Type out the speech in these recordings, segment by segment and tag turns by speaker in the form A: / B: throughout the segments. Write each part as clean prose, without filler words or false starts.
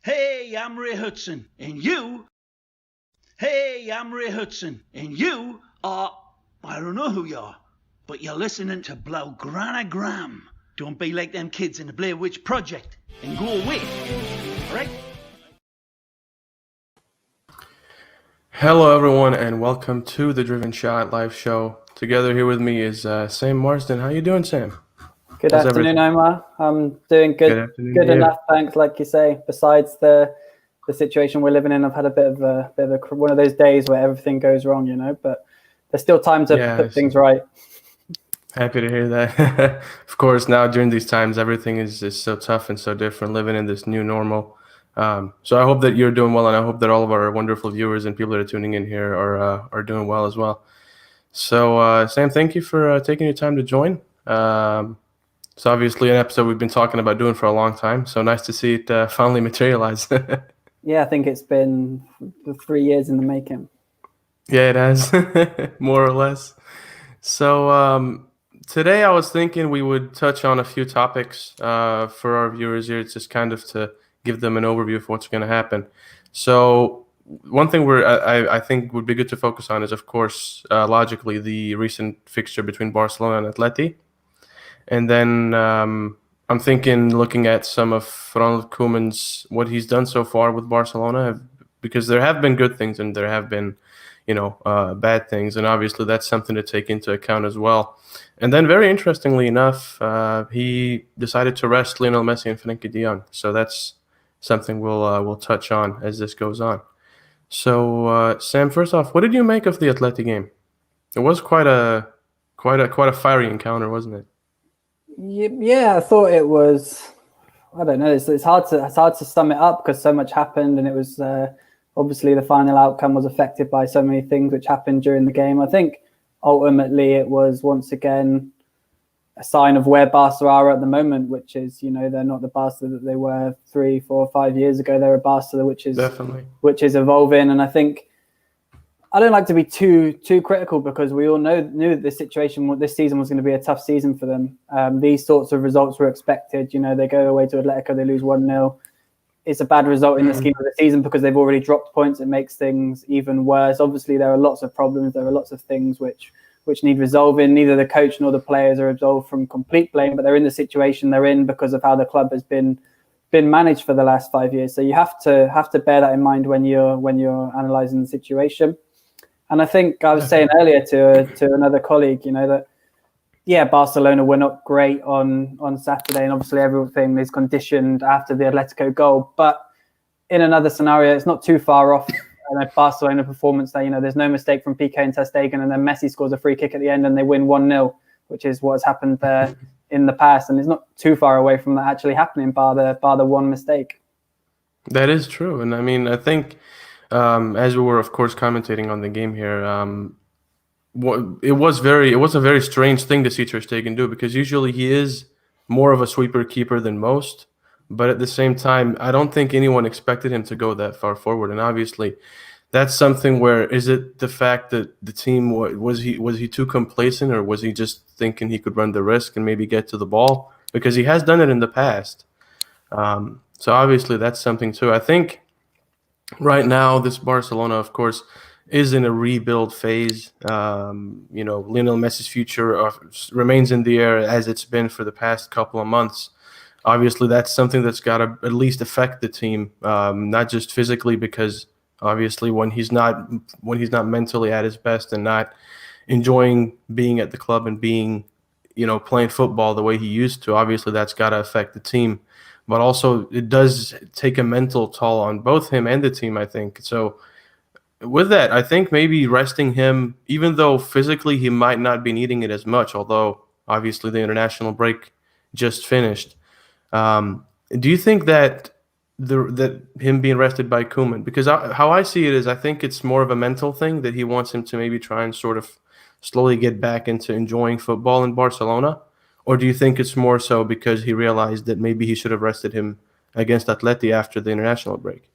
A: Hey, I'm Ray Hudson, and you... Hey, I'm Ray Hudson, and you are... I don't know who you are, but you're listening to Blaugrana Graham. Don't be like them kids in the Blair Witch Project and go away, alright?
B: Hello, everyone, and welcome to the Driven Shot live show. Together here with me is Sam Marsden. How you doing, Sam?
C: Good afternoon, Omar. I'm doing good. Good enough, thanks. Like you say, besides the situation we're living in, I've had a bit of one of those days where everything goes wrong, But there's still time to put things right.
B: Happy to hear that. Of course, now during these times, everything is so tough and so different. Living in this new normal. So I hope that you're doing well, and I hope that all of our wonderful viewers and people that are tuning in here are doing well as well. So, Sam, thank you for taking your time to join. It's obviously an episode we've been talking about doing for a long time, so nice to see it finally materialize.
C: Yeah, I think it's been 3 years in the making.
B: Yeah, it has, more or less. So today I was thinking we would touch on a few topics for our viewers here, just kind of to give them an overview of what's going to happen. So one thing I think would be good to focus on is, of course, logically, the recent fixture between Barcelona and Atléti. And then I'm thinking, looking at some of Ronald Koeman's, what he's done so far with Barcelona, because there have been good things and there have been, bad things. And obviously that's something to take into account as well. And then very interestingly enough, he decided to rest Lionel Messi and Frenkie de Jong. So that's something we'll touch on as this goes on. So Sam, first off, what did you make of the Atléti game? It was quite a fiery encounter, wasn't it?
C: Yeah, I thought it was. I don't know. It's hard to sum it up because so much happened, and it was obviously the final outcome was affected by so many things which happened during the game. I think ultimately it was once again a sign of where Barca are at the moment, which is they're not the Barca that they were 3, 4, 5 years ago. They're a Barca which is evolving, and I think. I don't like to be too critical because we all knew that this season was going to be a tough season for them. These sorts of results were expected. They go away to Atlético, they lose 1-0. It's a bad result in the scheme of the season because they've already dropped points. It makes things even worse. Obviously, there are lots of problems. There are lots of things which need resolving. Neither the coach nor the players are absolved from complete blame, but they're in the situation they're in because of how the club has been managed for the last 5 years. So you have to bear that in mind when you're analysing the situation. And I think I was saying earlier to another colleague, that Barcelona were not great on Saturday, and obviously everything is conditioned after the Atlético goal. But in another scenario, it's not too far off a Barcelona performance that there's no mistake from Piqué and Ter Stegen, and then Messi scores a free kick at the end and they win 1-0, which is what has happened there in the past, and it's not too far away from that actually happening, bar the one mistake.
B: That is true, and I mean I think. As we were, of course, commentating on the game here, it was a very strange thing to see Ter Stegen do, because usually he is more of a sweeper keeper than most, but at the same time, I don't think anyone expected him to go that far forward. And obviously, that's something where, is it the fact that the team was he too complacent, or was he just thinking he could run the risk and maybe get to the ball, because he has done it in the past. So obviously, that's something too. I think. Right now, this Barcelona, of course, is in a rebuild phase. Lionel Messi's future remains in the air as it's been for the past couple of months. Obviously, that's something that's got to at least affect the team, not just physically, because obviously when he's not mentally at his best and not enjoying being at the club and being, playing football the way he used to, obviously that's got to affect the team. But also it does take a mental toll on both him and the team, I think. So with that, I think maybe resting him, even though physically he might not be needing it as much, although obviously the international break just finished. Do you think that that him being rested by Cooman, because how I see it is I think it's more of a mental thing, that he wants him to maybe try and sort of slowly get back into enjoying football in Barcelona? Or do you think it's more so because he realized that maybe he should have rested him against Atléti after the international break?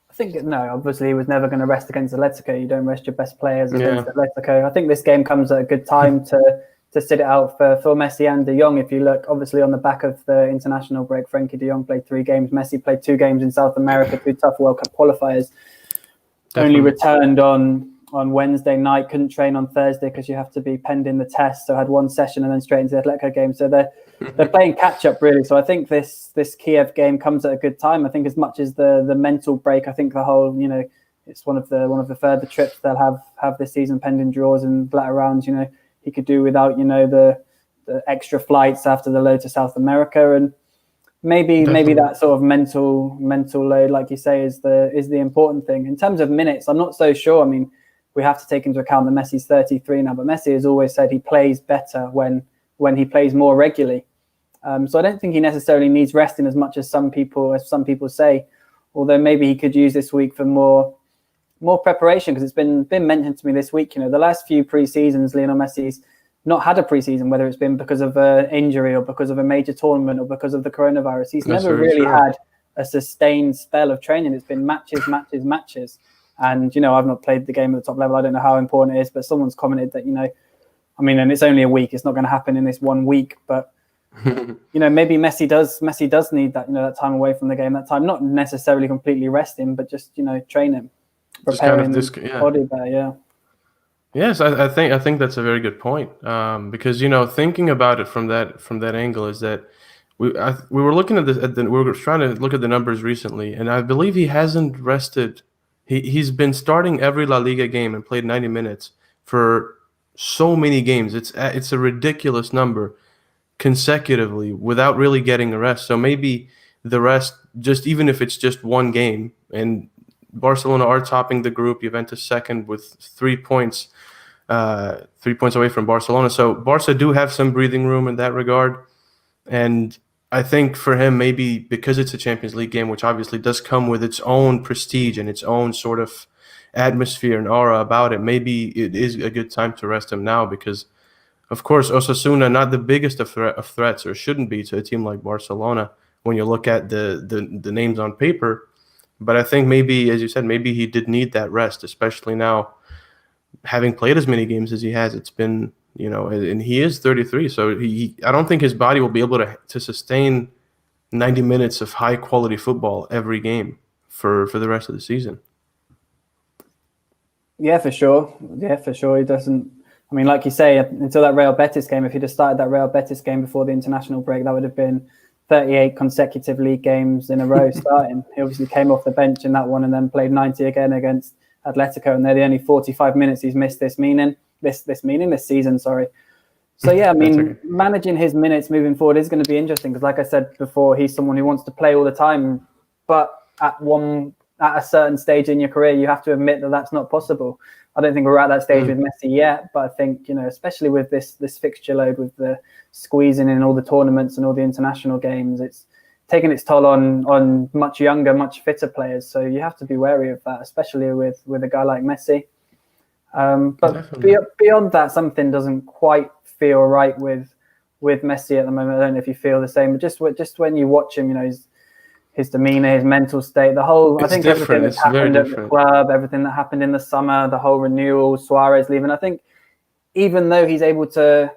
C: I think, no, obviously he was never going to rest against Atlético. You don't rest your best players against Atlético. I think this game comes at a good time to sit it out for Messi and De Jong. If you look, obviously on the back of the international break, Frenkie De Jong played 3 games. Messi played 2 games in South America, 2 tough World Cup qualifiers.
B: Definitely.
C: Only returned on Wednesday night, couldn't train on Thursday because you have to be penned in the test. So had 1 session and then straight into the Atletico game. So they're playing catch up really. So I think this Kiev game comes at a good time. I think as much as the mental break, I think the whole, it's one of the further trips they'll have this season, pending draws and latter rounds. He could do without the extra flights after the load to South America, and maybe that sort of mental load, like you say, is the important thing. In terms of minutes, I'm not so sure. I mean, we have to take into account that Messi's 33 now, but Messi has always said he plays better when he plays more regularly. So I don't think he necessarily needs resting as much as some people say. Although maybe he could use this week for more preparation, because it's been mentioned to me this week. The last few pre-seasons, Lionel Messi's not had a pre-season, whether it's been because of an injury or because of a major tournament or because of the coronavirus. He's never really had a sustained spell of training. It's been matches. And, I've not played the game at the top level. I don't know how important it is, but someone's commented that, and it's only a week. It's not going to happen in this 1 week, but maybe Messi does need that, that time away from the game, that time, not necessarily completely resting, but just, training, preparing his body better. Yeah.
B: Yes, I think that's a very good point. Because thinking about it from that angle is that we were looking at this. We were trying to look at the numbers recently, and I believe he hasn't rested. He's been starting every La Liga game and played 90 minutes for so many games. It's a ridiculous number consecutively without really getting a rest. So maybe the rest, just even if it's just 1 game, and Barcelona are topping the group, Juventus second with 3 points, 3 points away from Barcelona. So Barca do have some breathing room in that regard. And I think for him, maybe because it's a Champions League game, which obviously does come with its own prestige and its own sort of atmosphere and aura about it, maybe it is a good time to rest him now, because, of course, Osasuna, not the biggest of threats, or shouldn't be, to a team like Barcelona when you look at the names on paper. But I think maybe, as you said, maybe he did need that rest, especially now, having played as many games as he has. It's been, and he is 33, so I don't think his body will be able to sustain 90 minutes of high quality football every game for the rest of the season. Yeah, for sure. He doesn't. I mean, like you say, until that Real Betis game, if he'd have started that Real Betis game before the international break, that would have been 38 consecutive league games in a row starting. He obviously came off the bench in that one and then played 90 again against Atletico, and they're the only 45 minutes he's missed this season. So yeah, I mean, managing his minutes moving forward is going to be interesting, because, like I said before, he's someone who wants to play all the time, but at a certain stage in your career, you have to admit that that's not possible. I don't think we're at that stage with Messi yet, but I think, especially with this fixture load, with the squeezing in all the tournaments and all the international games, it's taking its toll on much younger, much fitter players. So you have to be wary of that, especially with a guy like Messi. But beyond that, something doesn't quite feel right with Messi at the moment. I don't know if you feel the same, but just when you watch him, his demeanor, his mental state, I think everything that's happened at the club, everything that happened in the summer, the whole renewal, Suarez leaving, I think even though he's able to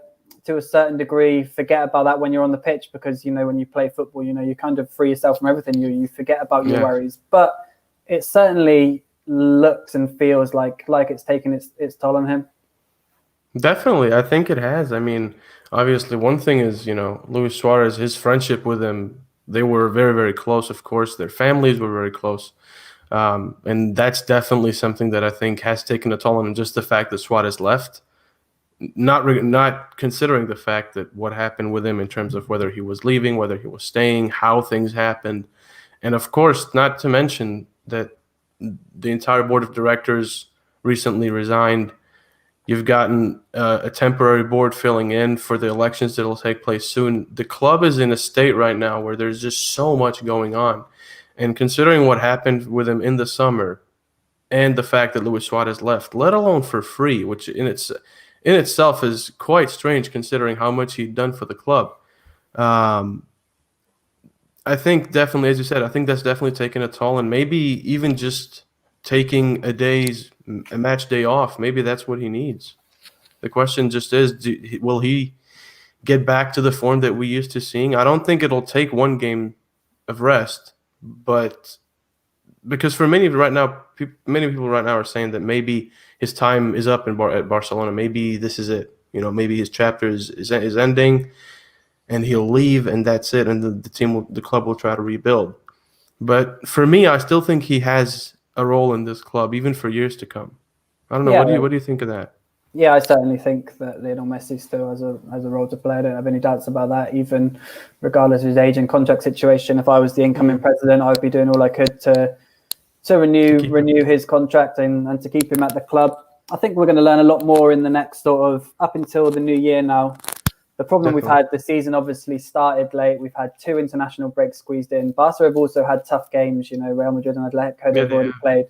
B: a certain degree forget about that when you're on the pitch, because when you play football, you kind of free yourself from everything, you forget about your worries, but it certainly looks and feels like it's taken its toll on him. Definitely, I think it has. I mean, obviously one thing is, Luis Suarez, his friendship with him, they were very, very close. Of course, their families were very close. And that's definitely something that I think has taken a toll on him, just the fact that Suarez left. Not considering the fact that what happened with him in terms of whether he was leaving, whether he was staying, how things happened. And of course, not to mention that the entire board of directors recently resigned. You've gotten a temporary board filling in for the elections that will take place soon. The club is in a state right now where there's just so much going on. And considering what happened with him in the summer and the fact that Luis Suarez left, let alone for free, which in itself is quite strange considering how much he'd done for the club. I think definitely, as you said, I think that's definitely taken a toll, and maybe even just taking a match day off, maybe that's what he needs. The question just is, will he get back to the form that we used to seeing? I don't think it'll take one game of rest, but because for many people right now are saying that maybe his time is up at Barcelona. Maybe this is it. Maybe his chapter is ending, and he'll leave, and that's it. And the club will try to rebuild. But for me, I still think he has a role in this club, even for years to come. I don't know.
C: Yeah,
B: what do you think of that?
C: Yeah, I certainly think that Lionel Messi still has a role to play. I don't have any doubts about that, even regardless of his age and contract situation. If I was the incoming president, I would be doing all I could to renew his contract and to keep him at the club. I think we're going to learn a lot more in the next sort of up until the new year now. The problem we've had, the season obviously started late. We've had 2 international breaks squeezed in. Barca have also had tough games, Real Madrid and Atlético they've already played.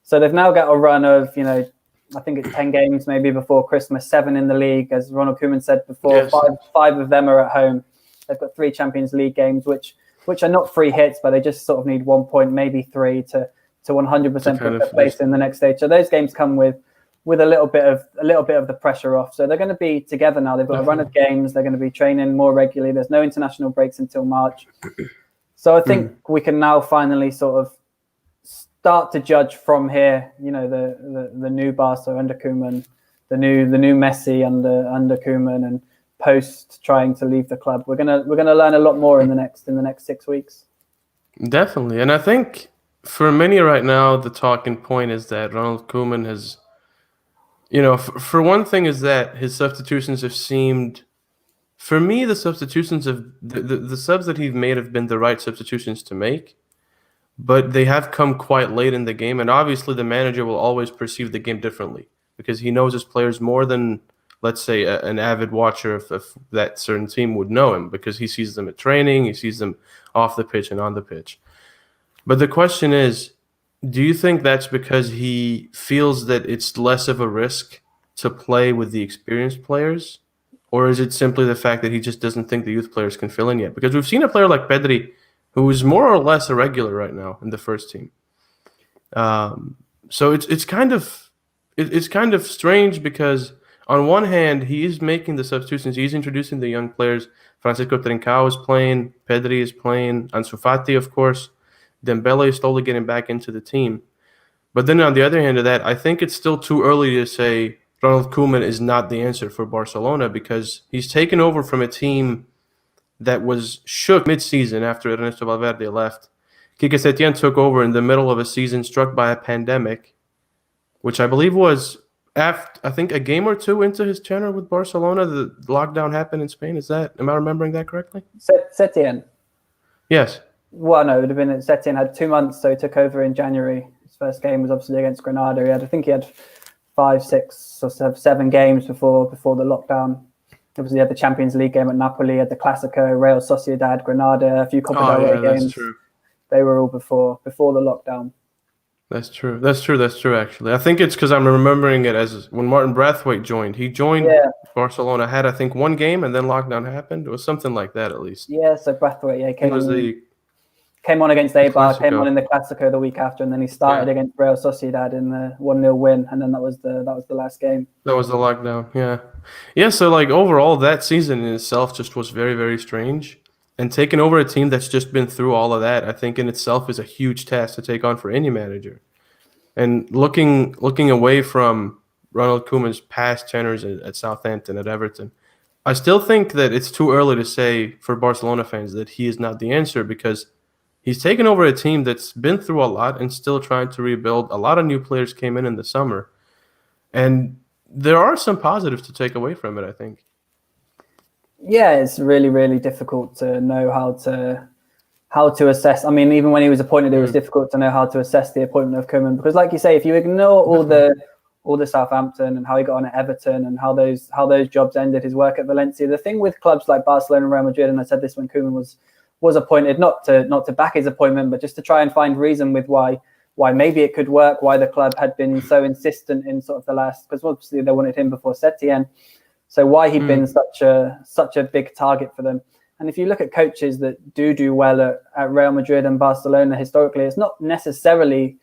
C: So they've now got a run of, I think it's 10 games maybe before Christmas, 7 in the league. As Ronald Koeman said before, yes. five of them are at home. They've got 3 Champions League games, which are not free hits, but they just sort of need 1 point, maybe 3 to 100% put their place in the next stage. So those games come with a little bit of the pressure off. So they're going to be together now. They've got a run of games. They're going to be training more regularly. There's no international breaks until March. So I think we can now finally sort of start to judge from here. The new Barca under Cooman, the new Messi under Cooman, and post trying to leave the club. We're gonna learn a lot more in the next 6 weeks.
B: Definitely, and I think for many right now, the talking point is that Ronald Koeman has. For one thing is that his substitutions have seemed, for me, the substitutions of the subs that he's made have been the right substitutions to make, but they have come quite late in the game. And obviously the manager will always perceive the game differently because he knows his players more than, let's say, an avid watcher of that certain team would know him because he sees them at training, he sees them off the pitch and on the pitch. But the question is, do you think that's because he feels that it's less of a risk to play with the experienced players? Or is it simply the fact that he just doesn't think the youth players can fill in yet? Because we've seen a player like Pedri, who is more or less a regular right now in the first team. So it's kind of strange because on one hand, he is making the substitutions. He's introducing the young players. Francisco Trincao is playing. Pedri is playing. Ansu Fati, of course. Dembele is slowly getting back into the team. But then on the other hand of that, I think it's still too early to say Ronald Koeman is not the answer for Barcelona because he's taken over from a team that was shook mid-season after Ernesto Valverde left. Quique Setién took over in the middle of a season struck by a pandemic, which I believe was after, I think, a game or 2 into his tenure with Barcelona. The lockdown happened in Spain. Am I remembering that correctly?
C: Setién.
B: Yes.
C: Well, no, it would have been Setién had 2 months, so he took over in January. His first game was obviously against Granada. I think he had 5, 6, or 7 games before the lockdown. Obviously, he had the Champions League game at Napoli, had the Clasico, Real Sociedad, Granada, a few Copa del Rey games. That's true. They were all before the lockdown. That's
B: true, actually. I think it's because I'm remembering it as when Martin Braithwaite joined. He joined Barcelona, had, I think, 1 game, and then lockdown happened. It was something like that, at least.
C: Yeah, so Braithwaite came on against Eibar, came on in the Clasico the week after, and then he started against Real Sociedad in the 1-0 win, and then that was the last game. That was the
B: lockdown, yeah. So like overall, that season in itself just was very, very strange, and taking over a team that's just been through all of that, I think in itself is a huge task to take on for any manager. And looking away from Ronald Koeman's past tenures at Southampton, at Everton, I still think that it's too early to say for Barcelona fans that he is not the answer because he's taken over a team that's been through a lot and still trying to rebuild. A lot of new players came in the summer. And there are some positives to take away from it, I think.
C: Yeah, it's really, really difficult to know how to assess. I mean, even when he was appointed, it was difficult to know how to assess the appointment of Koeman. Because like you say, if you ignore all the Southampton and how he got on at Everton and how those jobs ended, his work at Valencia, the thing with clubs like Barcelona and Real Madrid, and I said this when Koeman was appointed, not to back his appointment, but just to try and find reason with why maybe it could work, why the club had been so insistent in sort of the last, because obviously they wanted him before Setién, so why he'd been such a big target for them. And if you look at coaches that do well at Real Madrid and Barcelona historically, it's not necessarily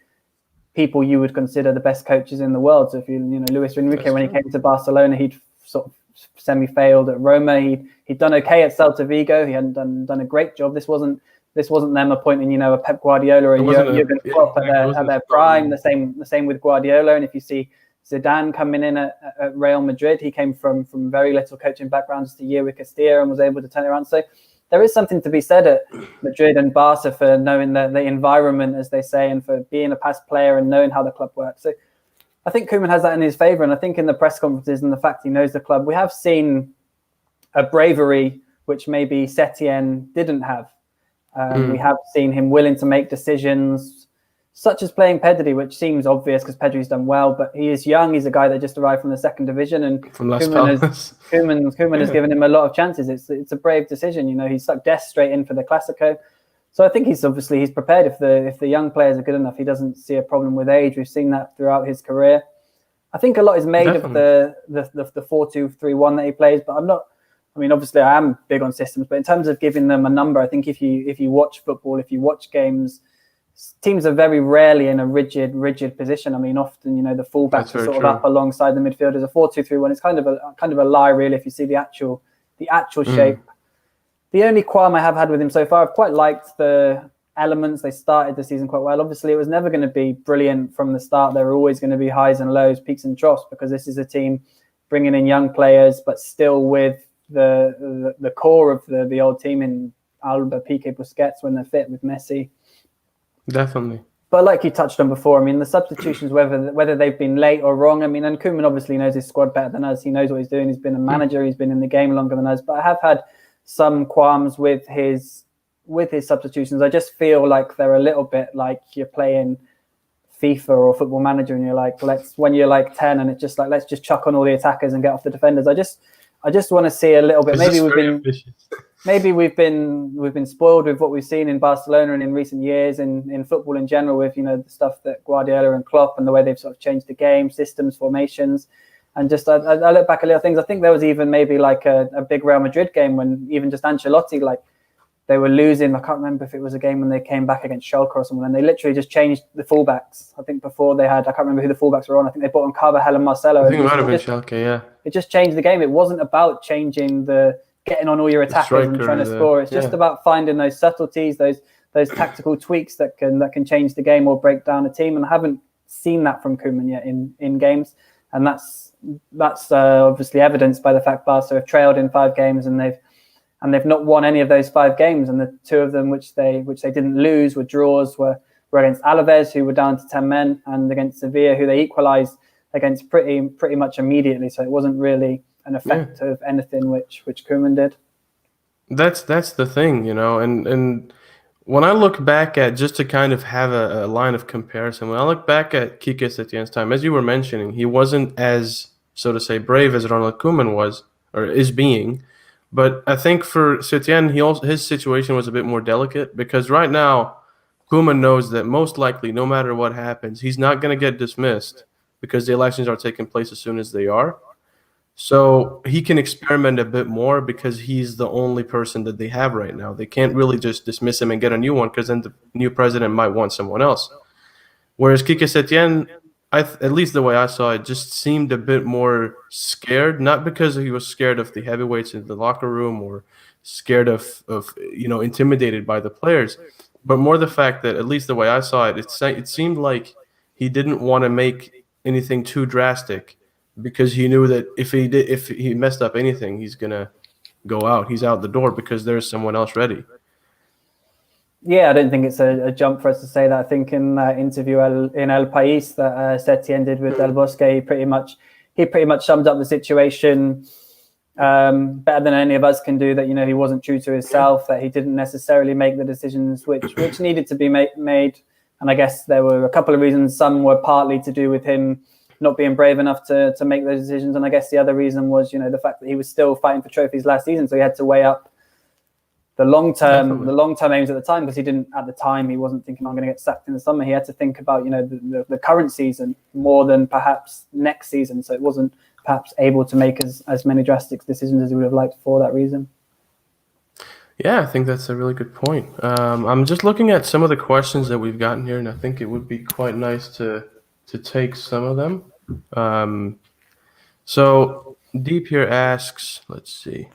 C: people you would consider the best coaches in the world. So if Luis Enrique, when he came to Barcelona, he'd sort of semi-failed at Roma. He'd done okay at Celta Vigo. He hadn't done a great job. This wasn't them appointing, a Pep Guardiola or a Jurgen Klopp at their prime. The same with Guardiola. And if you see Zidane coming in at Real Madrid, he came from very little coaching background, just a year with Castilla, and was able to turn it around. So there is something to be said at Madrid and Barca for knowing the environment, as they say, and for being a past player and knowing how the club works. So I think Koeman has that in his favour. And I think in the press conferences and the fact he knows the club, we have seen a bravery which maybe Setien didn't have. We have seen him willing to make decisions, such as playing Pedri, which seems obvious because Pedri's done well, but he is young. He's a guy that just arrived from the second division, and
B: from Las
C: Koeman has given him a lot of chances. It's a brave decision. He stuck Dest straight in for the Clásico. So I think he's prepared. If the young players are good enough, he doesn't see a problem with age. We've seen that throughout his career. I think a lot is made of the 4-2-3-1 that he plays, but I'm not. I mean, obviously, I am big on systems, but in terms of giving them a number, I think if you watch football, if you watch games, teams are very rarely in a rigid position. I mean, often, the fullbacks are sort of up alongside the midfielders. A 4-2-3-1 is kind of a lie, really, if you see the actual shape. The only qualm I have had with him so far, I've quite liked the elements. They started the season quite well. Obviously, it was never going to be brilliant from the start. There were always going to be highs and lows, peaks and troughs, because this is a team bringing in young players, but still with the core of the old team in Alba, Piqué, Busquets when they're fit, with Messi.
B: Definitely.
C: But like you touched on before, I mean, the substitutions, whether they've been late or wrong, I mean, and Koeman obviously knows his squad better than us. He knows what he's doing. He's been a manager. He's been in the game longer than us. But I have had some qualms with his substitutions. I just feel like they're a little bit like you're playing FIFA or Football Manager, and you're like, when you're like 10, and it's just like, let's just chuck on all the attackers and get off the defenders. I just want to see a little bit. Maybe we've been spoiled with what we've seen in Barcelona and in recent years in football in general, with the stuff that Guardiola and Klopp and the way they've sort of changed the game, systems, formations, and just I look back at little things. I think there was even maybe like a big Real Madrid game when even just Ancelotti, like, they were losing. I can't remember if it was a game when they came back against Schalke or something, and they literally just changed the fullbacks. I think before they had, I can't remember who the fullbacks were on. I think they brought on Carvajal and Marcelo.
B: I think it might have been Schalke, yeah.
C: It just changed the game. It wasn't about changing getting on all your attackers and trying to score. It's just about finding those subtleties, those tactical tweaks that can change the game or break down a team. And I haven't seen that from Koeman yet in games, and that's obviously evidenced by the fact Barca have trailed in 5 games and they've not won any of those 5 games, and the 2 of them which they didn't lose were draws, were against Alaves, who were down to 10 men, and against Sevilla, who they equalised against pretty much immediately. So it wasn't really an effect of anything which Koeman did.
B: That's the thing, and when I look back at, just to kind of have a line of comparison, when I look back at Quique Setien's time, as you were mentioning, he wasn't as, so to say, brave as Ronald Koeman was, or is being. But I think for Setien, his situation was a bit more delicate, because right now, Koeman knows that most likely, no matter what happens, he's not going to get dismissed, because the elections are taking place as soon as they are. So he can experiment a bit more, because he's the only person that they have right now. They can't really just dismiss him and get a new one, because then the new president might want someone else. Whereas Quique Setien, at least the way I saw it, just seemed a bit more scared, not because he was scared of the heavyweights in the locker room or scared of intimidated by the players, but more the fact that, at least the way I saw it, it seemed like he didn't want to make anything too drastic, because he knew that if he messed up anything, he's gonna go out. He's out the door, because there's someone else ready.
C: Yeah, I don't think it's a jump for us to say that. I think in that interview in El País that Setien did with Del Bosque, he pretty much summed up the situation better than any of us can do. That he wasn't true to himself, that he didn't necessarily make the decisions which needed to be made. And I guess there were a couple of reasons. Some were partly to do with him not being brave enough to make those decisions, and I guess the other reason was the fact that he was still fighting for trophies last season, so he had to weigh up the long term aims at the time, because he wasn't thinking, I'm going to get sacked in the summer. He had to think about the current season more than perhaps next season, so it wasn't perhaps able to make as many drastic decisions as he would have liked for that reason.
B: Yeah, I think that's a really good point. I'm just looking at some of the questions that we've gotten here, and I think it would be quite nice to take some of them. So Deep here asks, let's see.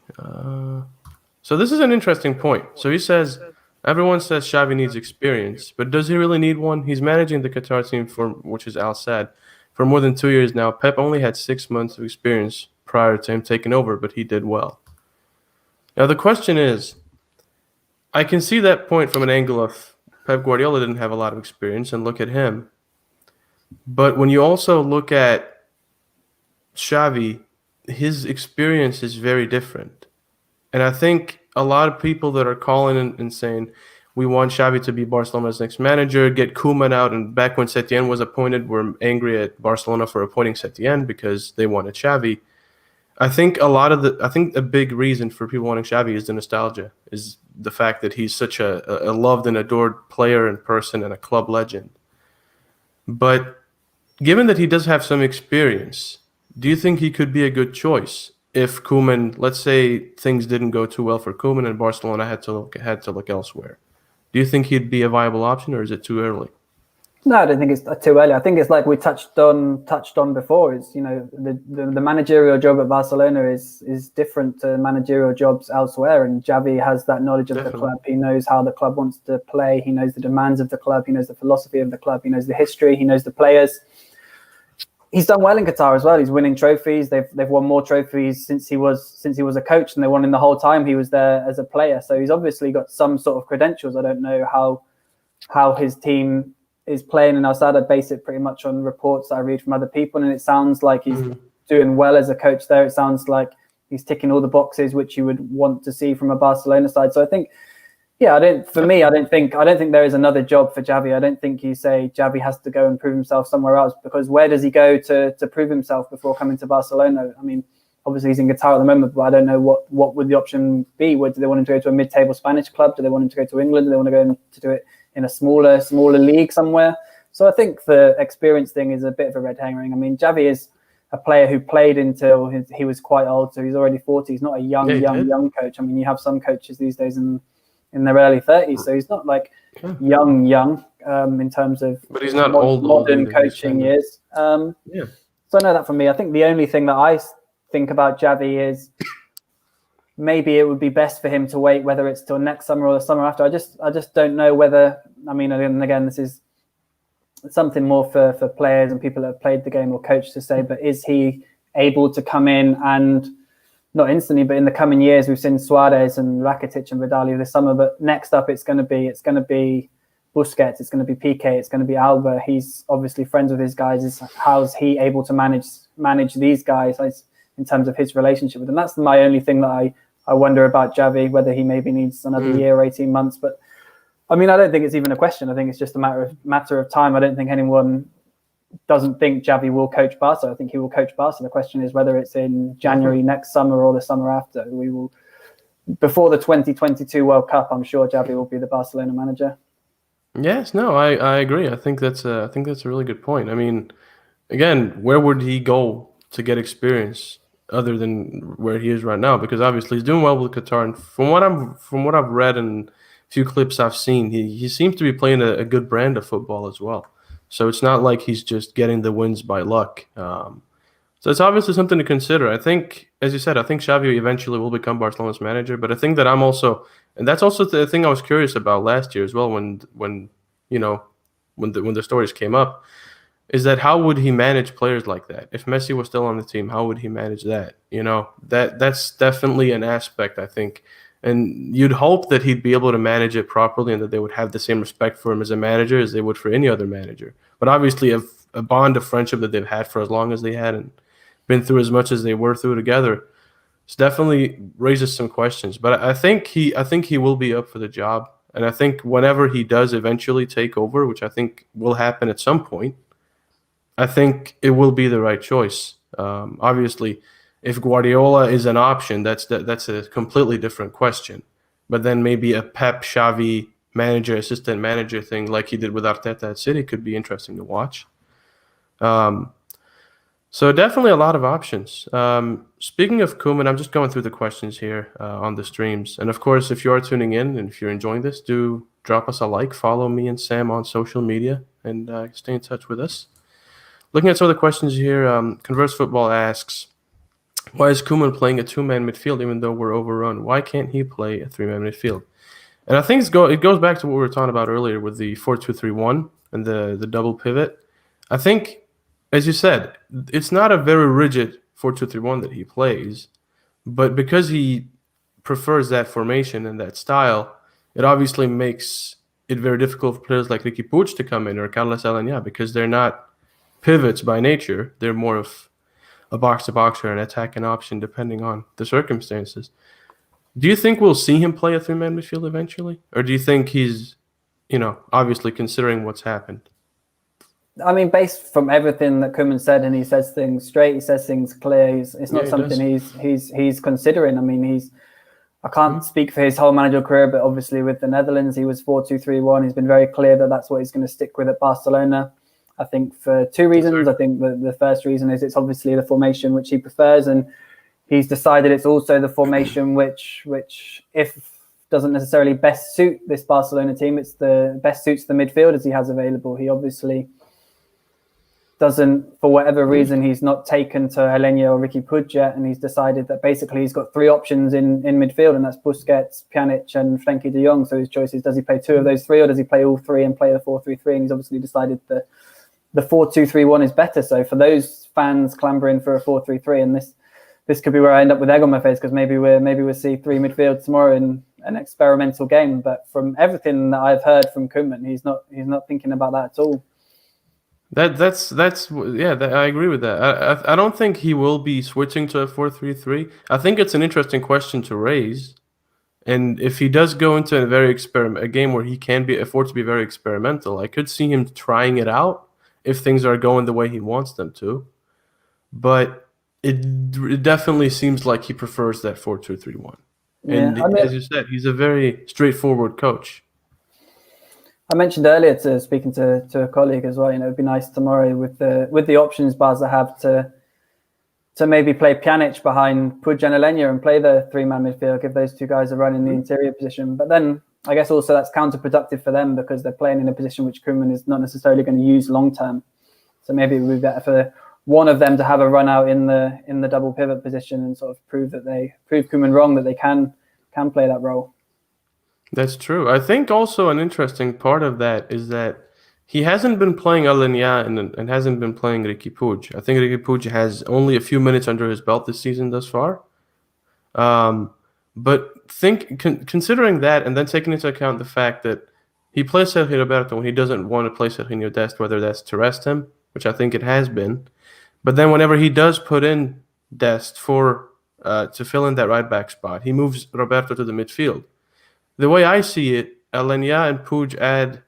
B: So this is an interesting point. So he says, everyone says Xavi needs experience, but does he really need one? He's managing the Qatar team, which is Al Sadd, for more than 2 years now. Pep only had 6 months of experience prior to him taking over, but he did well. Now the question is, I can see that point from an angle of Pep Guardiola didn't have a lot of experience, and look at him. But when you also look at Xavi, his experience is very different. And I think a lot of people that are calling and saying, we want Xavi to be Barcelona's next manager, get Cooman out, and back when Setien was appointed, were angry at Barcelona for appointing Setien because they wanted Xavi. I think a big reason for people wanting Xavi is the nostalgia, is the fact that he's such a loved and adored player and person and a club legend. But given that he does have some experience, do you think he could be a good choice if Koeman, let's say things didn't go too well for Koeman and Barcelona had to look elsewhere? Do you think he'd be a viable option, or is it too early?
C: No, I don't think it's too early. I think it's like we touched on before. Is the managerial job at Barcelona is different to managerial jobs elsewhere, and Xavi has that knowledge of the club. He knows how the club wants to play. He knows the demands of the club. He knows the philosophy of the club. He knows the history. He knows the players. He's done well in Qatar as well. He's winning trophies. They've won more trophies since he was a coach than they won in the whole time he was there as a player. So he's obviously got some sort of credentials. I don't know how his team is playing in Al Sadd. I base it pretty much on reports that I read from other people, and it sounds like he's doing well as a coach there. It sounds like he's ticking all the boxes which you would want to see from a Barcelona side. So I think, I don't think there is another job for Xavi. I don't think you say Xavi has to go and prove himself somewhere else, because where does he go to prove himself before coming to Barcelona? I mean, obviously he's in Qatar at the moment, but I don't know what would the option be. Do they want him to go to a mid-table Spanish club? Do they want him to go to England? Do they want to go to do it in a smaller league somewhere? So I think the experience thing is a bit of a red herring. I mean, Xavi is a player who played until he was quite old, so he's already 40. He's not a young coach. I mean, you have some coaches these days in their early 30s, so he's not like young in terms of,
B: but he's not
C: modern coaching years. So I know that for me. I think the only thing that I think about Xavi is maybe it would be best for him to wait, whether it's till next summer or the summer after. I just don't know whether. I mean, and again, this is something more for players and people that have played the game or coached to say. But is he able to come in and not instantly, but in the coming years, we've seen Suarez and Rakitic and Vidal this summer. But next up, it's going to be Busquets, it's going to be Piqué, it's going to be Alba. He's obviously friends with his guys. How's he able to manage these guys in terms of his relationship with them? That's my only thing that I wonder about Xavi, whether he maybe needs another year or 18 months. But I mean, I don't think it's even a question. I think it's just a matter of time. I don't think anyone doesn't think Xavi will coach Barca. I think he will coach Barca. The question is whether it's in January next summer or the summer after. We will, before the 2022 World Cup, I'm sure Xavi will be the Barcelona manager.
B: Yes, no, I agree. I think that's a really good point. I mean, again, where would he go to get experience other than where he is right now? Because obviously he's doing well with Qatar, and from what I've read and a few clips I've seen, he seems to be playing a good brand of football as well. So it's not like he's just getting the wins by luck. So it's obviously something to consider. I think, as you said, I think Xavi eventually will become Barcelona's manager. But I think that and that's also the thing I was curious about last year as well, when the stories came up, is that how would he manage players like that? If Messi was still on the team, how would he manage that? That's definitely an aspect, I think. And you'd hope that he'd be able to manage it properly and that they would have the same respect for him as a manager as they would for any other manager. But obviously a bond of friendship that they've had for as long as they had and been through as much as they were through together, it definitely raises some questions. But I think he will be up for the job. And I think whenever he does eventually take over, which I think will happen at some point, I think it will be the right choice. Obviously, if Guardiola is an option, that's a completely different question. But then maybe a Pep, Xavi manager, assistant manager thing like he did with Arteta at City could be interesting to watch. So definitely a lot of options. Speaking of Cooman, I'm just going through the questions here on the streams. And of course, if you are tuning in and if you're enjoying this, do drop us a like, follow me and Sam on social media, and stay in touch with us. Looking at some of the questions here, Converse Football asks, Why is Cooman playing a two-man midfield even though we're overrun? Why can't he play a three-man midfield? And I think it goes back to what we were talking about earlier with the 4-2-3-1 and the double pivot. I think, as you said, it's not a very rigid 4-2-3-1 that he plays, but because he prefers that formation and that style, it obviously makes it very difficult for players like Riqui Puig to come in or Carlos Alanya because they're not pivots by nature. They're more of a box-to-box or an attacking option depending on the circumstances. Do you think we'll see him play a three-man midfield eventually? Or do you think he's, obviously considering what's happened?
C: I mean, based from everything that Koeman said, and he says things straight, he says things clear. It's not something he's considering. I mean, I can't speak for his whole managerial career, but obviously with the Netherlands, he was 4-2-3-1. He's been very clear that that's what he's going to stick with at Barcelona. I think for two reasons. I think the first reason is it's obviously the formation which he prefers, and he's decided it's also the formation which if doesn't necessarily best suit this Barcelona team, it's the best suits the midfielders he has available. He obviously doesn't, for whatever reason, he's not taken to Alenya or Riqui Puig yet, and he's decided that basically he's got three options in midfield, and that's Busquets, Pjanic, and Frenkie de Jong. So his choice is, does he play two of those three, or does he play all three and play the 4-3-3? And he's obviously decided that the 4-2-3-1 is better. So for those fans clambering for a 4-3-3, and this could be where I end up with egg on my face, because maybe we'll see three midfields tomorrow in an experimental game. But from everything that I've heard from Koeman, he's not thinking about that at all.
B: I agree with that. I don't think he will be switching to a 4-3-3. I think it's an interesting question to raise. And if he does go into a game where he can afford to be very experimental, I could see him trying it out if things are going the way he wants them to. But it definitely seems like he prefers that 4-2-3-1. And as you said, he's a very straightforward coach.
C: I mentioned earlier speaking to a colleague as well, it'd be nice tomorrow with the options Barca have to maybe play Pjanic behind Puig and Alenya and play the three-man midfield, give those two guys a run in the interior position. But then I guess also that's counterproductive for them because they're playing in a position which Koeman is not necessarily going to use long-term. So maybe it would be better for one of them to have a run out in the double pivot position and sort of prove Koeman wrong, that they can play that role.
B: That's true. I think also an interesting part of that is that he hasn't been playing Alenya and hasn't been playing Riqui Puig. I think Riqui Puig has only a few minutes under his belt this season thus far. But considering that and then taking into account the fact that he plays Sergio Roberto when he doesn't want to play Serginho Dest, whether that's to rest him, which I think it has been. But then whenever he does put in Dest to fill in that right back spot, he moves Roberto to the midfield. The way I see it, Alenya and Puig add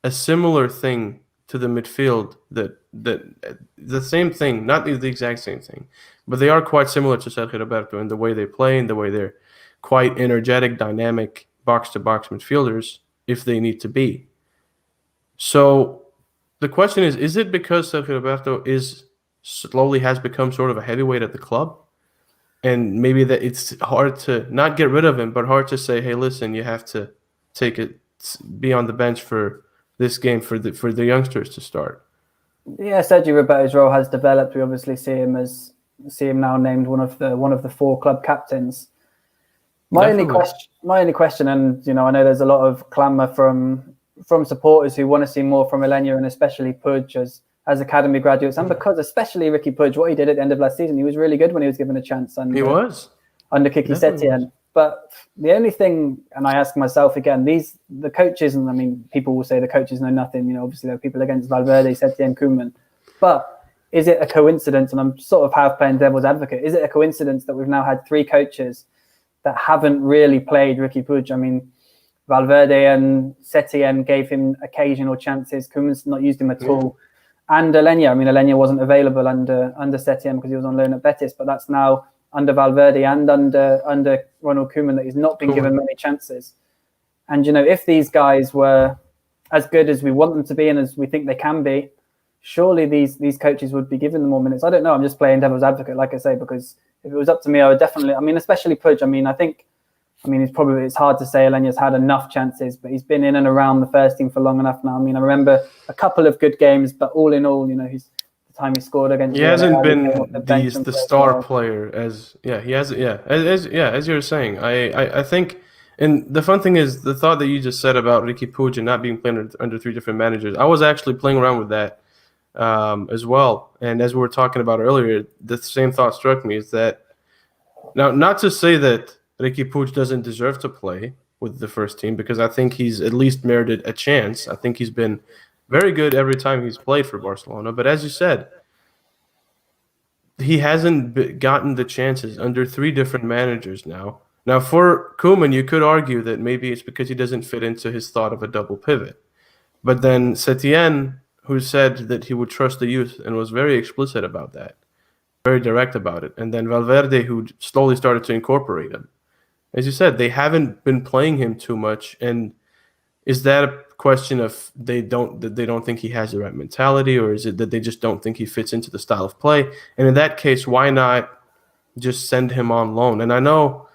B: a similar thing to the midfield that the same thing, not the exact same thing, but they are quite similar to Sergio Roberto in the way they play and the way they're quite energetic, dynamic, box-to-box midfielders if they need to be. So the question is it because Sergio Roberto slowly has become sort of a heavyweight at the club? And maybe that it's hard to not get rid of him, but hard to say, hey, listen, you have to be on the bench for this game for the youngsters to start. Yeah,
C: Sergio Roberto's role has developed. We obviously see him now named one of the four club captains. My only question, and I know there's a lot of clamour from supporters who want to see more from Alenya and especially Puig as academy graduates, and because especially Riqui Puig, what he did at the end of last season, he was really good when he was given a chance. And
B: he was
C: under Kiki Setien. But the only thing, and I ask myself again, the coaches, and I mean, people will say the coaches know nothing. Obviously there are people against Valverde, Setien, Cooman. But is it a coincidence? And I'm sort of half playing devil's advocate. Is it a coincidence that we've now had three coaches that haven't really played Riqui Puig? I mean, Valverde and Setien gave him occasional chances. Cooman's not used him at all. And Alenya wasn't available under Setien because he was on loan at Betis, but that's now under Valverde and under Ronald Koeman that he's not been given many chances. And, if these guys were as good as we want them to be and as we think they can be, surely these coaches would be given them more minutes. I don't know. I'm just playing devil's advocate, like I say, because if it was up to me, I would definitely, especially Puig. It's hard to say Alenya's had enough chances, but he's been in and around the first team for long enough now. I remember a couple of good games, but all in all, he's the time he scored against.
B: He hasn't been
C: the bench
B: the star player as you were saying. I think, and the fun thing is the thought that you just said about Ricky Puig and not being playing under three different managers. I was actually playing around with that as well, and as we were talking about earlier, the same thought struck me, is that now, not to say that Ricky Puig doesn't deserve to play with the first team, because I think he's at least merited a chance. I think he's been very good every time he's played for Barcelona. But as you said, he hasn't gotten the chances under three different managers now. Now, for Cooman, you could argue that maybe it's because he doesn't fit into his thought of a double pivot. But then Setien, who said that he would trust the youth and was very explicit about that, very direct about it. And then Valverde, who slowly started to incorporate him. As you said, they haven't been playing him too much. And is that a question of they don't think he has the right mentality, or is it that they just don't think he fits into the style of play? And in that case, why not just send him on loan? And I know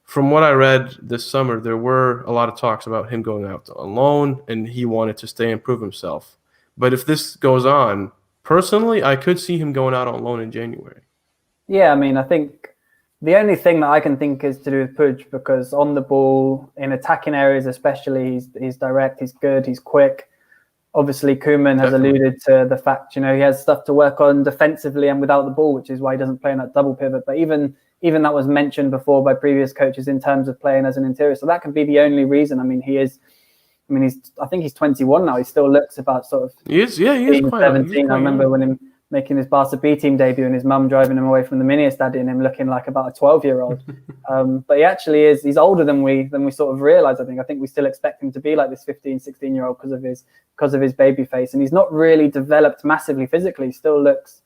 B: from what I read this summer, there were a lot of talks about him going out on loan, and he wanted to stay and prove himself. But if this goes on, personally, I could see him going out on loan in January. Yeah,
C: I mean, I think the only thing that I can think is to do with Puig, because on the ball, in attacking areas especially, he's direct, he's good, he's quick. Obviously, Cooman has alluded to the fact, he has stuff to work on defensively and without the ball, which is why he doesn't play in that double pivot. But even that was mentioned before by previous coaches in terms of playing as an interior. So that could be the only reason. I mean, I think he's 21 now. He still looks about sort of
B: he is quite
C: 17. I remember when him making his Barca B team debut and his mum driving him away from the mini estadio and him looking like about a 12-year-old. But he actually is. He's older than we sort of realize. I think we still expect him to be like this 15, 16-year-old because of his baby face, and he's not really developed massively physically. He still looks,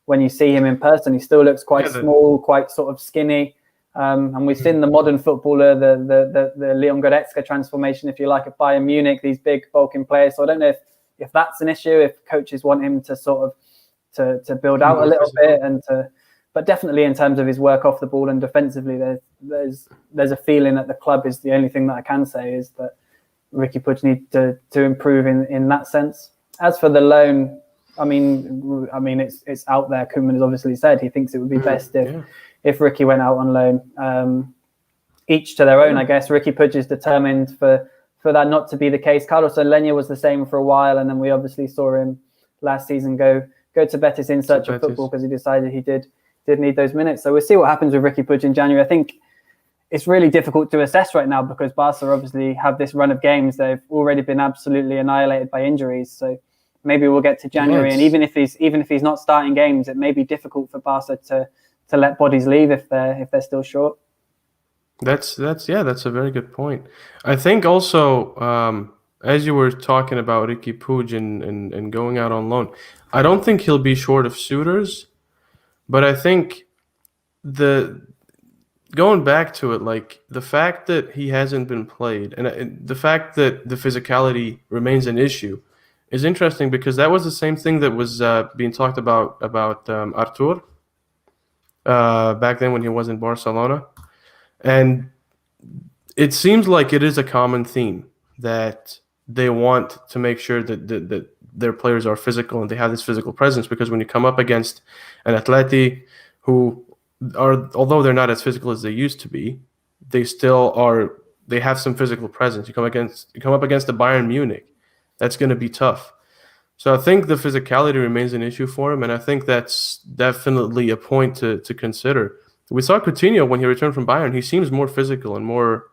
C: when you see him in person, he still looks quite small, quite sort of skinny. And we've seen the modern footballer, the Leon Goretzka transformation, if you like, at Bayern Munich, these big bulking players. So I don't know if that's an issue, if coaches want him to sort of to build out a little bit, but definitely in terms of his work off the ball and defensively, there's a feeling at the club, is the only thing that I can say, is that Ricky Puig needs to improve in that sense. As for the loan, I mean it's out there. Koeman has obviously said he thinks it would be best if Ricky went out on loan. Each to their own, I guess. Ricky Puig is determined for that not to be the case. Carlos Alenia was the same for a while, and then we obviously saw him last season go to Betis in search of football, because he decided he did need those minutes. So we'll see what happens with Ricky Puig in January. I think it's really difficult to assess right now, because Barca obviously have this run of games. They've already been absolutely annihilated by injuries. So maybe we'll get to January, and even if he's not starting games, it may be difficult for Barca to let bodies leave if they're still short. That's
B: a very good point. I think also, as you were talking about Ricky Puig and going out on loan, I don't think he'll be short of suitors, but I think going back to it, like the fact that he hasn't been played and the fact that the physicality remains an issue is interesting, because that was the same thing that was being talked about Artur back then when he was in Barcelona. And it seems like it is a common theme that they want to make sure that their players are physical and they have this physical presence, because when you come up against an Atléti who are, although they're not as physical as they used to be, they still are. They have some physical presence. You come up against the Bayern Munich, that's going to be tough. So I think the physicality remains an issue for him, and I think that's definitely a point to consider. We saw Coutinho when he returned from Bayern. He seems more physical and more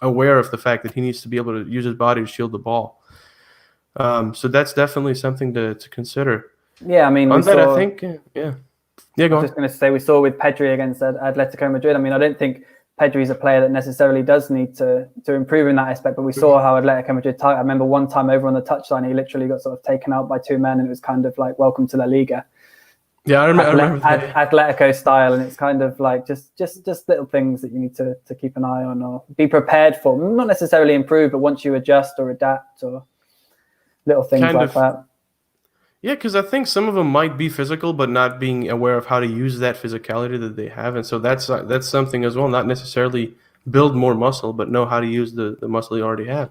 B: aware of the fact that he needs to be able to use his body to shield the ball. So that's definitely something to consider.
C: Yeah, I mean,
B: I think, go on.
C: I was just going to say, we saw with Pedri against Atletico Madrid. I mean, I don't think Pedri's a player that necessarily does need to improve in that aspect, but we saw how Atletico Madrid. I remember one time over on the touchline, he literally got sort of taken out by two men, and it was kind of like welcome to La Liga.
B: Yeah, I remember
C: Atletico style, and it's kind of like just little things that you need to keep an eye on or be prepared for. Not necessarily improve, but once you adjust or adapt or little things like that.
B: Yeah, because I think some of them might be physical, but not being aware of how to use that physicality that they have, and so that's something as well. Not necessarily build more muscle, but know how to use the muscle you already have.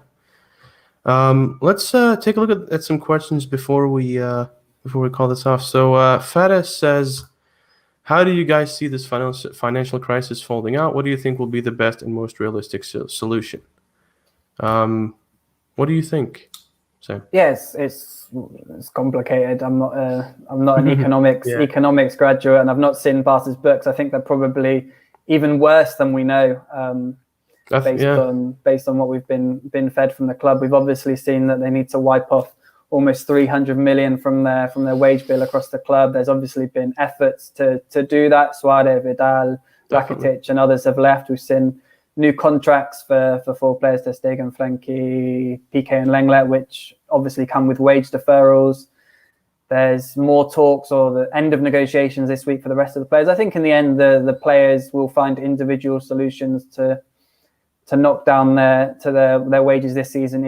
B: Let's take a look at some questions before we before we call this off. So Fares says, how do you guys see this financial crisis folding out? What do you think will be the best and most realistic solution? What do you think, Sam?
C: Yes, it's complicated. I'm not an economics graduate, and I've not seen Barca's books. I think they're probably even worse than we know, based on what we've been fed from the club. We've obviously seen that they need to wipe off almost 300 million from their wage bill across the club. There's obviously been efforts to do that. Suarez, Vidal, Rakitic, and others have left. We've seen new contracts for 4 players, Ter Stegen, Frenkie, Piqué and Lenglet, which obviously come with wage deferrals. There's more talks or the end of negotiations this week for the rest of the players. I think in the end, the players will find individual solutions to knock down their wages this season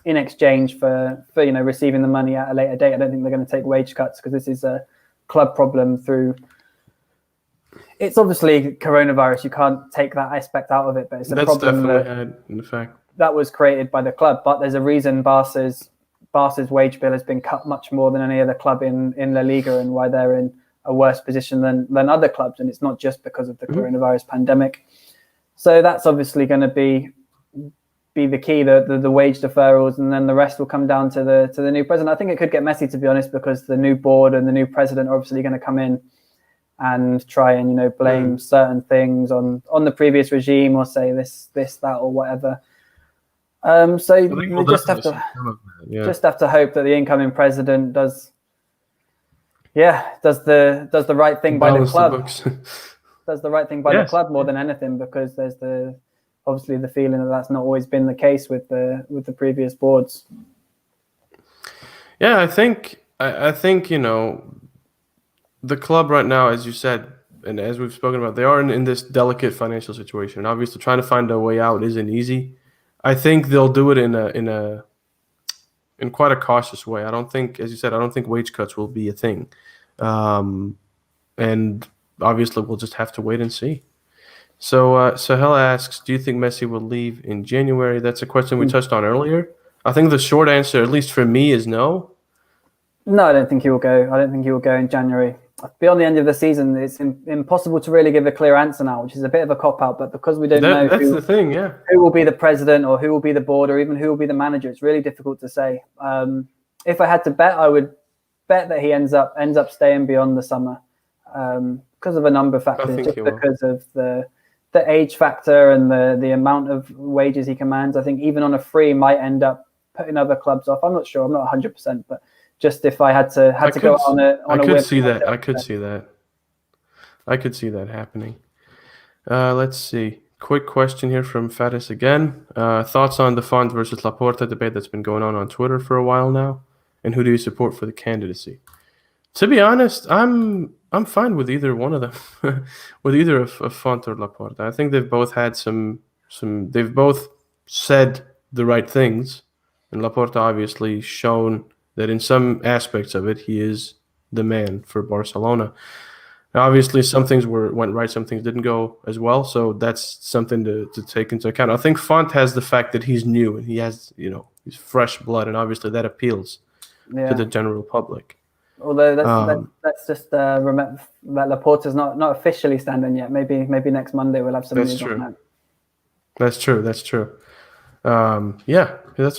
C: in exchange for receiving the money at a later date. I don't think they're going to take wage cuts because this is a club problem through. It's obviously coronavirus. You can't take that aspect out of it, but it's a problem that was created by the club. But there's a reason Barca's wage bill has been cut much more than any other club in La Liga, and why they're in a worse position than other clubs. And it's not just because of the coronavirus pandemic. So that's obviously going to be the key, the wage deferrals, and then the rest will come down to the new president. I think it could get messy, to be honest, because the new board and the new president are obviously going to come in and try and blame certain things on the previous regime, or say this, that, or whatever. So we just have to hope that the incoming president does the right thing by the club. Does the right thing by the club more than anything, because there's obviously the feeling that that's not always been the case with the previous boards.
B: Yeah, I think the club right now, as you said, and as we've spoken about, they are in this delicate financial situation. Obviously, trying to find a way out isn't easy. I think they'll do it in quite a cautious way. I don't think, as you said, wage cuts will be a thing, and obviously we'll just have to wait and see. So Sahel asks, do you think Messi will leave in January? That's a question we touched on earlier. I think the short answer, at least for me, is no.
C: No, I don't think he will go. I don't think he will go in January. Beyond the end of the season, it's impossible to really give a clear answer now, which is a bit of a cop-out. But because we don't know who will be the president, or who will be the board, or even who will be the manager, it's really difficult to say. If I had to bet, I would bet that he ends up staying beyond the summer, because of a number of factors, just because of the age factor and the amount of wages he commands. I think even on a free might end up putting other clubs off. I'm not sure. I'm not 100%, but just if I had to go on a
B: I could see that. I could see that happening. Let's see. Quick question here from Faris again. Thoughts on the Font versus Laporta debate that's been going on Twitter for a while now, and who do you support for the candidacy? To be honest, I'm fine with either one of them, with either of Font or Laporta. I think they've both had some. They've both said the right things, and Laporta obviously shown that in some aspects of it, he is the man for Barcelona. Now, obviously, some things went right, some things didn't go as well. So that's something to take into account. I think Font has the fact that he's new and he has, he's fresh blood, and obviously that appeals to the general public.
C: Although let's just remember that Laporta's not officially standing yet. Maybe next Monday we'll have some news on that.
B: That's true. That's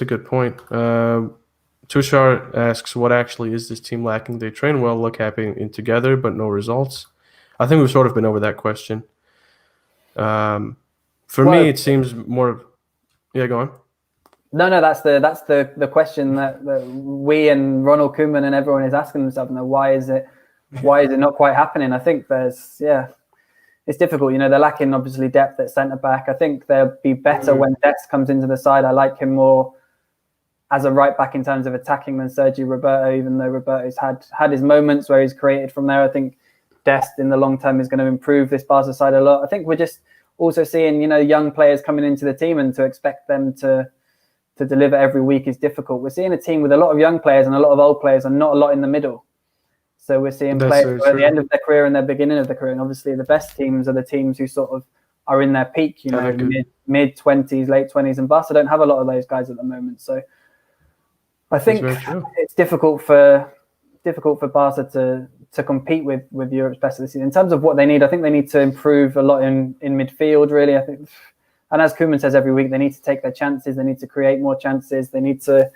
B: a good point. Tushar asks, what actually is this team lacking? They train well, look happy in together, but no results. I think we've sort of been over that question. For me, it seems more. Yeah, go on.
C: No, that's the question that we and Ronald Koeman and everyone is asking themselves. Why is it not quite happening? I think it's difficult. They're lacking obviously depth at centre back. I think they'll be better when Dest comes into the side. I like him more as a right back in terms of attacking than Sergio Roberto, even though Roberto's had his moments where he's created from there. I think Dest in the long term is going to improve this Barca side a lot. I think we're just also seeing, young players coming into the team, and to expect them to deliver every week is difficult. We're seeing a team with a lot of young players and a lot of old players and not a lot in the middle. So we're seeing players at the end of their career and their beginning of their career. And obviously the best teams are the teams who sort of are in their peak, mid-20s, late 20s. And Barca don't have a lot of those guys at the moment. So I think it's difficult for Barca to compete with Europe's best of the season. In terms of what they need, I think they need to improve a lot in midfield, really. I think, and as Cooman says every week, they need to take their chances. They need to create more chances. They need to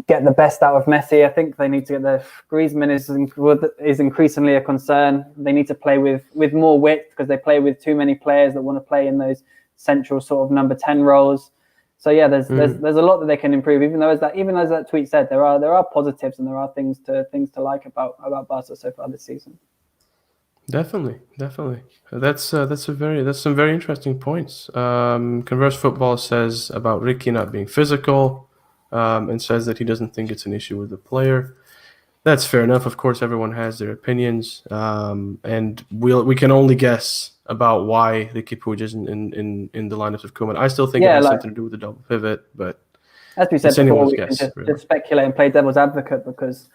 C: get the best out of Messi. I think they need to get Griezmann is increasingly a concern. They need to play with more width because they play with too many players that want to play in those central sort of number 10 roles. So yeah, there's a lot that they can improve. Even as that tweet said, there are positives and there are things to like about Barca so far this season.
B: Definitely. That's some very interesting points. Converse Football says about Ricky not being physical, and says that he doesn't think it's an issue with the player. That's fair enough. Of course, everyone has their opinions, and we can only guess about why Ricky Puig isn't in the lineups of Cooman. I still think it has something to do with the double pivot, but
C: as we said before, we can just speculate and play devil's advocate because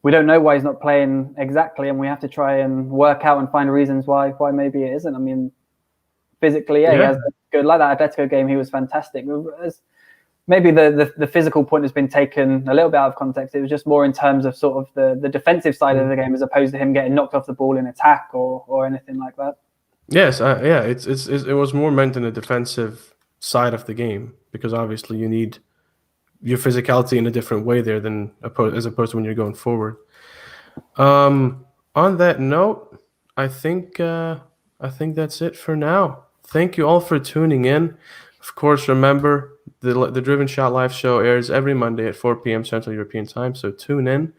C: we don't know why he's not playing exactly, and we have to try and work out and find reasons why maybe it isn't. I mean, physically, he has good. Like that Atlético game, he was fantastic. Maybe the physical point has been taken a little bit out of context. It was just more in terms of sort of the defensive side of the game as opposed to him getting knocked off the ball in attack or anything like that.
B: Yes, it was more meant in the defensive side of the game because obviously you need your physicality in a different way there than as opposed to when you're going forward. On that note, I think that's it for now. Thank you all for tuning in. Of course, remember the Driven Shot live show airs every Monday at 4 p.m. Central European Time, so tune in.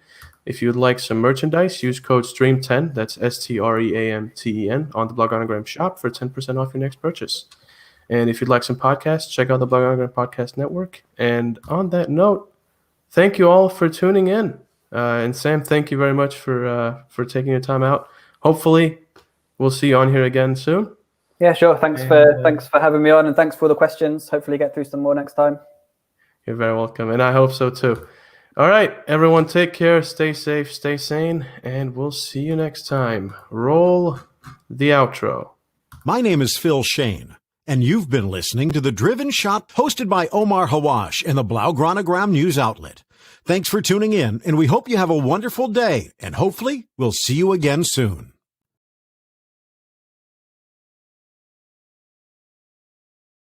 B: If you'd like some merchandise, use code STREAM10, that's STREAMTEN, on the Blog Anagram shop for 10% off your next purchase. And if you'd like some podcasts, check out the Blog Anagram Podcast Network. And on that note, thank you all for tuning in. And Sam, thank you very much for taking your time out. Hopefully, we'll see you on here again soon.
C: Yeah, sure. Thanks for having me on, and thanks for all the questions. Hopefully, get through some more next time.
B: You're very welcome, and I hope so too. All right, everyone, take care, stay safe, stay sane, and we'll see you next time. Roll the outro.
D: My name is Phil Shane, and you've been listening to The Driven Shot, hosted by Omar Hawash and the Blaugranagram News Outlet. Thanks for tuning in, and we hope you have a wonderful day, and hopefully we'll see you again soon.